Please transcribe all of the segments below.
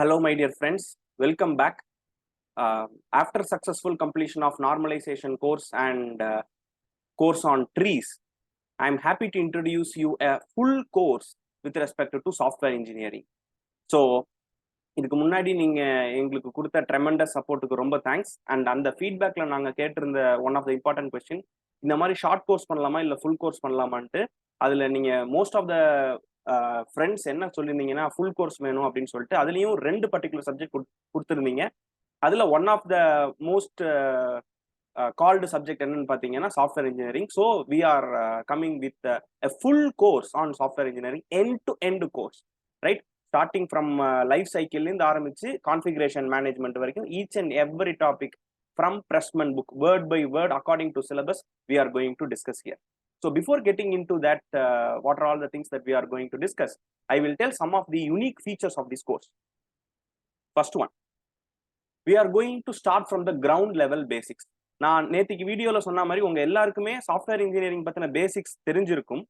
Hello, my dear friends. Welcome back. After successful completion of normalization course and course on trees, I'm happy to introduce you a full course with respect to software engineering. So, இதுக்கு முன்னாடி நீங்க எங்களுக்கு கொடுத்த tremendous சப்போர்ட்டுக்கு ரொம்ப thanks. And அந்த ஃபீட்பேக்ல நாங்க கேட்டிருந்த one of the important question, இந்த மாதிரி ஷார்ட் கோர்ஸ் பண்ணலாமா இல்லை ஃபுல் கோர்ஸ் பண்ணலாமான்ட்டு. அதுல நீங்க மோஸ்ட் ஆஃப் த ஃப்ரெண்ட்ஸ் என்ன சொல்லியிருந்தீங்கன்னா ஃபுல் கோர்ஸ் வேணும் அப்படின்னு சொல்லிட்டு அதுலயும் 2 பர்டிகுலர் சப்ஜெக்ட் கொடுத்துருந்தீங்க. அதுல one of the most called subject என்னன்னு பார்த்தீங்கன்னா software engineering. So we are coming with a full course on software engineering, end to end course, right? Starting from life சைக்கிள்லேருந்து ஆரம்பிச்சு கான்ஃபிகரேஷன் மேனேஜ்மெண்ட் வரைக்கும் each and every topic from Pressman book word by word according to syllabus we are going to discuss here. So before getting into that, what are all the things that we are going to discuss, I will tell some of the unique features of this course. First one, we are going to start from the ground level basics. நான் நேத்திக்கு வீடியோல சொன்ன மாதிரி உங்க எல்லாருக்குமே software engineering பத்தின basics தெரிஞ்சிருக்கும்.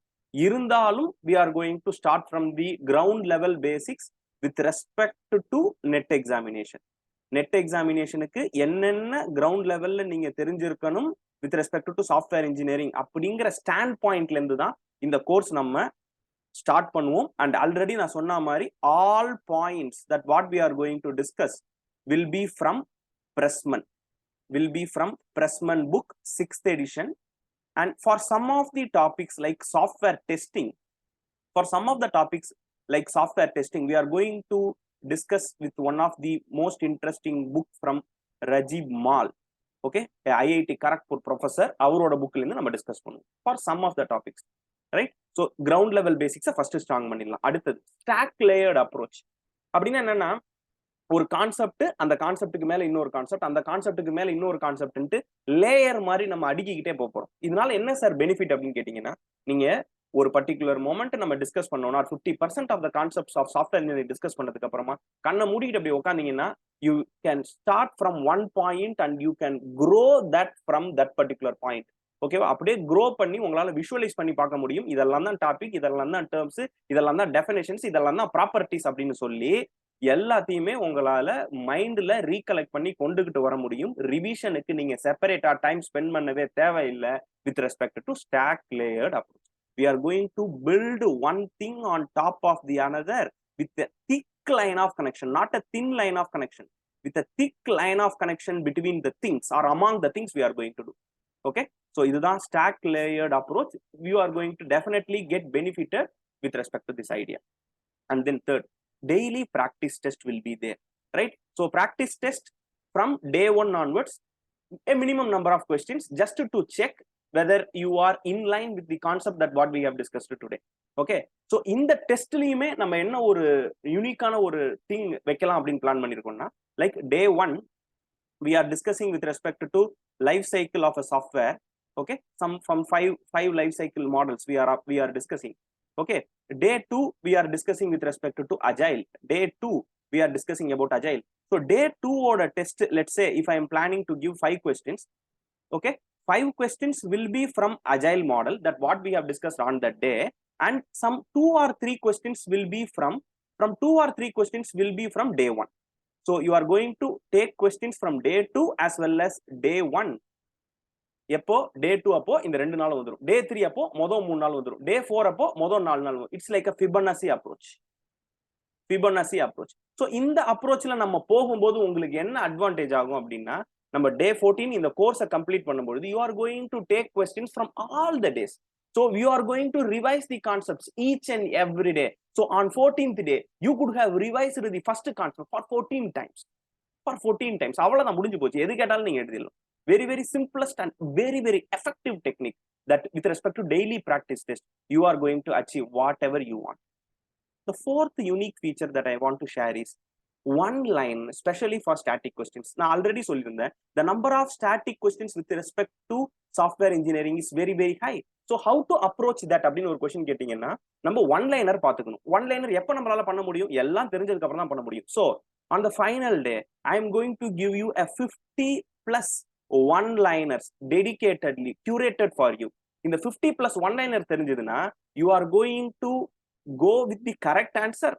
இருந்தாலும் we are going to start from the ground level basics with respect to net examination. NET எக்ஸாமினேஷனுக்கு என்னென்ன கிரவுண்ட் லெவல்ல நீங்க தெரிஞ்சிருக்கணும் with respect to software engineering அப்படிங்கிற ஸ்டாண்ட் பாயிண்ட்ல இருந்து தான் இந்த கோர்ஸ் நம்ம ஸ்டார்ட் பண்ணுவோம். அண்ட் ஆல்ரெடி நான் சொன்ன மாதிரி all points that what we are going to discuss will be from Pressman book 6th edition. And for some of the topics like software testing, we are going to discuss with one of the most interesting book from Rajiv Mal, okay, IIT Kharagpur professor. அவரோட புக்ல இருந்து நம்ம discuss பண்ணுவோம் for some of the topics, right? So ground level basics first strong பண்ணிடலாம். அடுத்தது stack layered approach. அப்படின்னா என்னன்னா, ஒரு கான்செப்ட், அந்த கான்செப்டுக்கு மேல இன்னொரு கான்செப்ட், அந்த கான்செப்டுக்கு மேல இன்னொரு கான்செப்ட் லேயர் மாதிரி நம்ம அடுக்கிக்கிட்டே போறோம். இதனால என்ன சார் பெனிஃபிட் அப்படின்னு கேட்டீங்கன்னா, நீங்க ஒரு பர்டிகுலர் மொமெண்ட் நம்ம டிஸ்கஸ் பண்ணோம்னா 50% of the concepts of software engineering discuss பண்ணதுக்கு அப்புறமா கண்ணை மூடிட்டு அப்படி உட்காந்தீங்கன்னா you can start from one point and you can grow that from that particular point. ஓகேவா? அப்படியே க்ரோ பண்ணி உங்களால விஷுவலைஸ் பண்ணி பார்க்க முடியும். இதெல்லாம் தான் டாபிக், இதெல்லாம் தான் டேர்ம்ஸ், இதெல்லாம் தான் டெஃபினேஷன்ஸ், இதெல்லாம் தான் ப்ராப்பர்ட்டிஸ் அப்படின்னு சொல்லி எல்லாத்தையுமே உங்களால மைண்ட்ல ரீகலெக்ட் பண்ணி கொண்டுகிட்டு வர முடியும். ரிவிஷனுக்கு நீங்க செப்பரேட்டா டைம் ஸ்பெண்ட் பண்ணவே தேவையில்லை with respect to stack layered approach. We are going to build one thing on top of the another with a thick line of connection, not a thin line of connection, with a thick line of connection between the things or among the things we are going to do. Okay, so இதுதான் stack layered approach. You are going to definitely get benefited with respect to this idea. And then third, daily practice test will be there, right? So practice test from day 1 onwards, a minimum number of questions just to check whether you are in line with the concept that what we have discussed today. Okay, so இந்த டெஸ்ட்லயுமே நம்ம என்ன ஒரு யூனிக்கான ஒரு thing வைக்கலாம் அப்படின்னு plan பண்ணிருக்கோம்னா, like day 1 we are discussing with respect to life cycle of a software. Okay, some from five life cycle models we are discussing. Okay, day 2 we are discussing with respect to agile. Day 2 we are discussing about agile. So day 2 oda test, let's say if I am planning to give 5 questions, okay, 5 questions will be from agile model that what we have discussed on that day, and some 2 or 3 questions will be from 2 or 3 questions will be from day 1. So you are going to take questions from day 2 as well as day 1. எப்போ டே 2 அப்போ இந்த 2 நாள் வந்துரும், டே 3 அப்போ மொதல் 3 நாள் வந்துரும், டே 4 அப்போ மொதல் 4 நாள் வரும். It's like a Fibonacci approach. So இந்த அப்ரோச்ல நம்ம போகும்போது உங்களுக்கு என்ன அட்வான்டேஜ் ஆகும் அப்படின்னா, நம்ம டே 14 இந்த கோர்ஸை கம்ப்ளீட் பண்ணும்போது you are going to take questions from all the days. So you are going to revise the concepts each and every day. So on 14th day you could have revised the first concept for 14 times. அவ்வளவுதான், முடிஞ்சு போச்சு. எது கேட்டாலும் நீங்க எழுதிடலாம். Very, very simplest and very, very effective technique that with respect to daily practice test, you are going to achieve whatever you want. The fourth unique feature that I want to share is one line, especially for static questions. நான் already சொல்லியிருந்தேன், the number of static questions with respect to software engineering is very, very high. So how to approach that அப்படின்னு ஒரு question கேட்டீங்கன்னா, நம்ம one liner பார்த்துக்கணும். One liner எப்போ நம்மளால பண்ண முடியும்? எல்லாம் தெரிஞ்சதுக்கு அப்புறம் தான் பண்ண முடியும். So on the final day, I am going to give you a 50+ one-liners dedicatedly curated for you. இந்த 50+ one-liner தெரிஞ்சதுன்னா you are going to go with the correct answer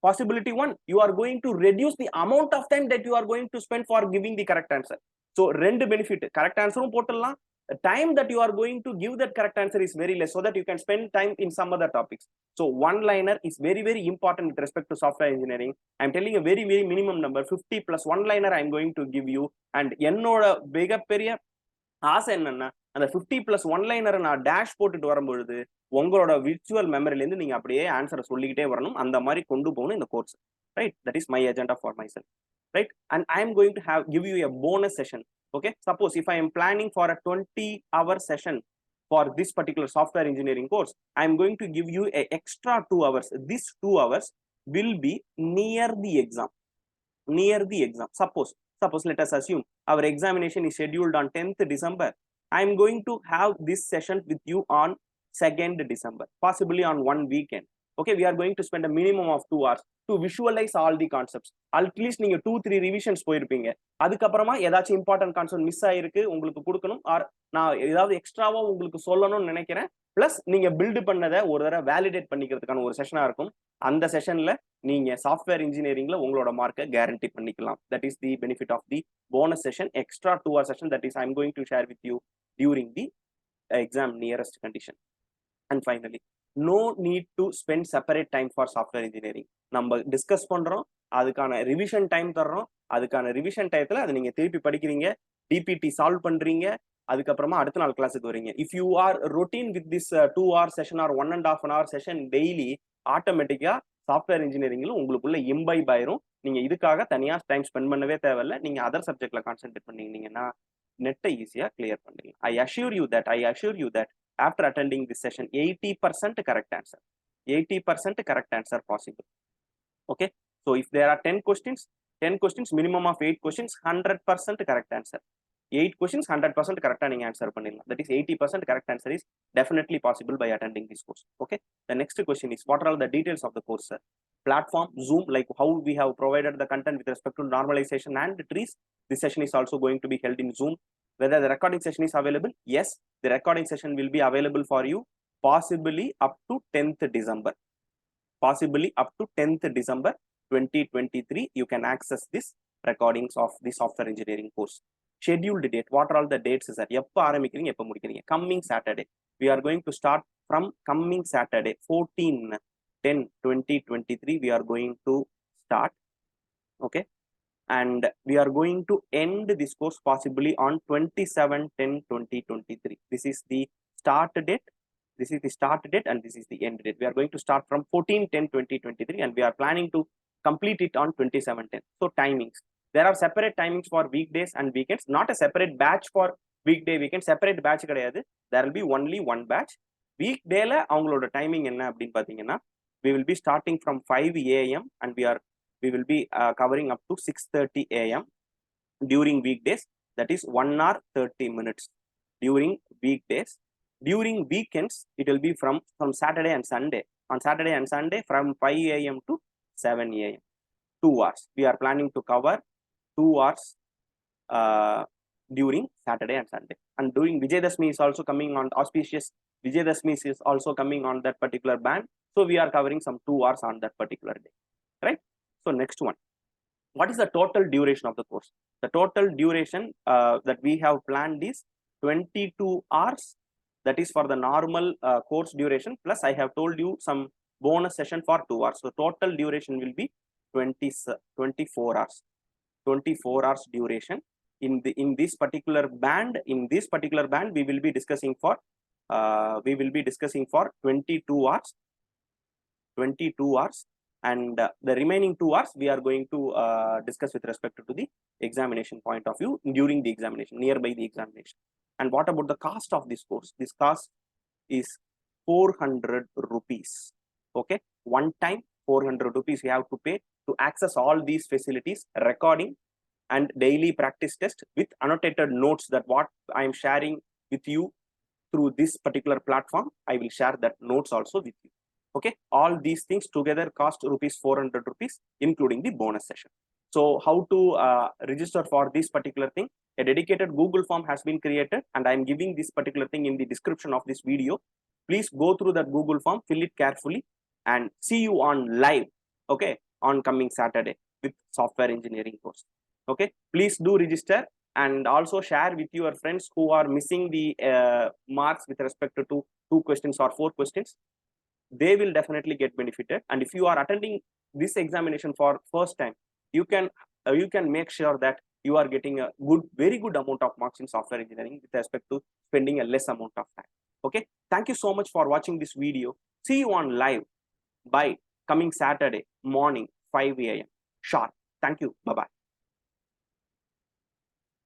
Possibility 1, you are going to reduce the amount of time that you are going to spend for giving the correct answer. So ரெண்டு benefit, correct answer போட்டுடலாம், the time that you are going to give that correct answer is very less, so that you can spend time in some other topics. So one liner is very, very important with respect to software engineering. I'm telling a very, very minimum number, 50 plus one liner I'm going to give you. And என்னோட மிகப்பெரிய ஆசை என்னன்னா, அந்த 50 plus one லைனரை நான் dash போட்டுட்டு வரும்பொழுது உங்களோட virtual மெமரிலேருந்து நீங்க அப்படியே ஆன்சரை சொல்லிக்கிட்டே வரணும், அந்த மாதிரி கொண்டு போகணும் இந்த course. Right, that is my agenda for my self. Right, and I am going to give you a bonus session. Okay, suppose if I am planning for a 20-hour session for this particular software engineering course, I am going to give you a extra 2 hours. These 2 hours will be near the exam. Suppose let us assume our examination is scheduled on 10th December. I am going to have this session with you on 2nd December, possibly on one weekend. Okay, we are going to spend a minimum of 2 hours to visualize all the concepts. At least நீங்க 2-3 revisions போயிருப்பீங்க. அதுக்கப்புறமா ஏதாச்சும் important concept miss ஆயிருக்கு உங்களுக்கு கொடுக்கணும், R நான் ஏதாவது எக்ஸ்ட்ராவா உங்களுக்கு சொல்லணும்னு நினைக்கிறேன். பிளஸ் நீங்க பில்டு பண்ணதை ஒரு தடவை வேலிடேட் பண்ணிக்கிறதுக்கான ஒரு செஷனா இருக்கும். அந்த செஷன்ல நீங்க சாஃப்ட்வேர் இன்ஜினியரிங்ல உங்களோட மார்க்கை கேரண்டி பண்ணிக்கலாம். That is the benefit of the bonus session, extra 2 hour session that is I am going to share with you during the exam nearest condition. And finally, no need to spend separate time for software engineering. நம்ம discuss பண்றோம், அதுக்கான revision time தர்றோம், அதுக்கான revision டயத்துல அதை நீங்க திருப்பி படிக்கிறீங்க, டிபிடி சால்வ் பண்றீங்க, அதுக்கப்புறமா அடுத்த நாள் கிளாஸுக்கு வரீங்க. If you are routine with this 2 hour session or 1.5 hour session daily, ஆட்டோமேட்டிக்கா சாஃப்ட்வேர் இன்ஜினியரிங்ல உங்களுக்குள்ள இம்பைப் ஆயிரும். நீங்க இதுக்காக தனியா டைம் ஸ்பெண்ட் பண்ணவே தேவையில்லை. நீங்க அதர் சப்ஜெக்ட்ல கான்சென்ட்ரேட் பண்ணீங்கன்னா நெட்டை ஈஸியா கிளியர் பண்ணுறீங்க. ஐ assure you that after attending this session, 80% correct answer, 80% correct answer possible. Okay, so if there are 10 questions, minimum of 8 questions, 100% correct answer. 8 questions 100% correct answer பண்ணிடலாம். That is 80% correct answer is definitely possible by attending this course. Okay, the next question is, what are all the details of the course, sir? Platform, Zoom, like how we have provided the content with respect to normalization and trees. This session is also going to be held in Zoom. Whether the recording session is available? Yes, the recording session will be available for you possibly up to 10th December. Possibly up to 10th December 2023, you can access this recordings of the software engineering course. Scheduled date, what are all the dates, sir? எப்ப ஆரம்பிக்கிறீங்க, எப்ப முடிக்கிறீங்க? Coming Saturday. We are going to start from coming Saturday, 14/10/2023. We are going to start. Okay, and we are going to end this course possibly on 27/10/2023. This is the start date, and this is the end date. We are going to start from 14/10/2023, and we are planning to complete it on 27/10. So timings, there are separate timings for weekdays and weekends, not a separate batch for weekday weekend. Separate batch கிடையாது, there will be only one batch. Weekdayல அவங்களோட timing என்ன அப்படின்னு பாத்தீங்கன்னா, we will be starting from 5 AM and we will be covering up to 6:30 AM during weekdays. That is 1 hour 30 minutes during weekdays. During weekends, it will be from Saturday and Sunday. On Saturday and Sunday, from 5 AM to 7 AM, 2 hours. We are planning to cover 2 hours during Saturday and Sunday. And during Vijayadashmi is also coming on auspicious. Vijayadashmi is also coming on that particular band. So we are covering some 2 hours on that particular day. Right? So next one, what is the total duration of the course? The total duration that we have planned is 22 hours. That is for the normal course duration. Plus I have told you some bonus session for 2 hours. So total duration will be 24 hours. 24 hours duration. In this particular band, we will be discussing for 22 hours. 22 hours. And the remaining 2 hours we are going to discuss with respect to the examination point of view during the examination, nearby the examination. And what about the cost of this course? This cost is 400 rupees. Okay, one time 400 rupees you have to pay to access all these facilities, recording and daily practice test with annotated notes, that what I am sharing with you through this particular platform, I will share that notes also with you. Okay, all these things together cost 400 rupees, including the bonus session. So how to register for this particular thing? A dedicated Google form has been created, and I am giving this particular thing in the description of this video. Please go through that Google form, fill it carefully, and see you on live. Okay, on coming Saturday with software engineering course. Okay, please do register and also share with your friends who are missing the marks with respect to two questions or 4 questions. They will definitely get benefited. And if you are attending this examination for first time, you can make sure that you are getting a very good amount of marks in software engineering with respect to spending a less amount of time. Okay, thank you so much for watching this video. See you on live by coming Saturday morning 5 a.m. sharp. Thank you. Bye bye.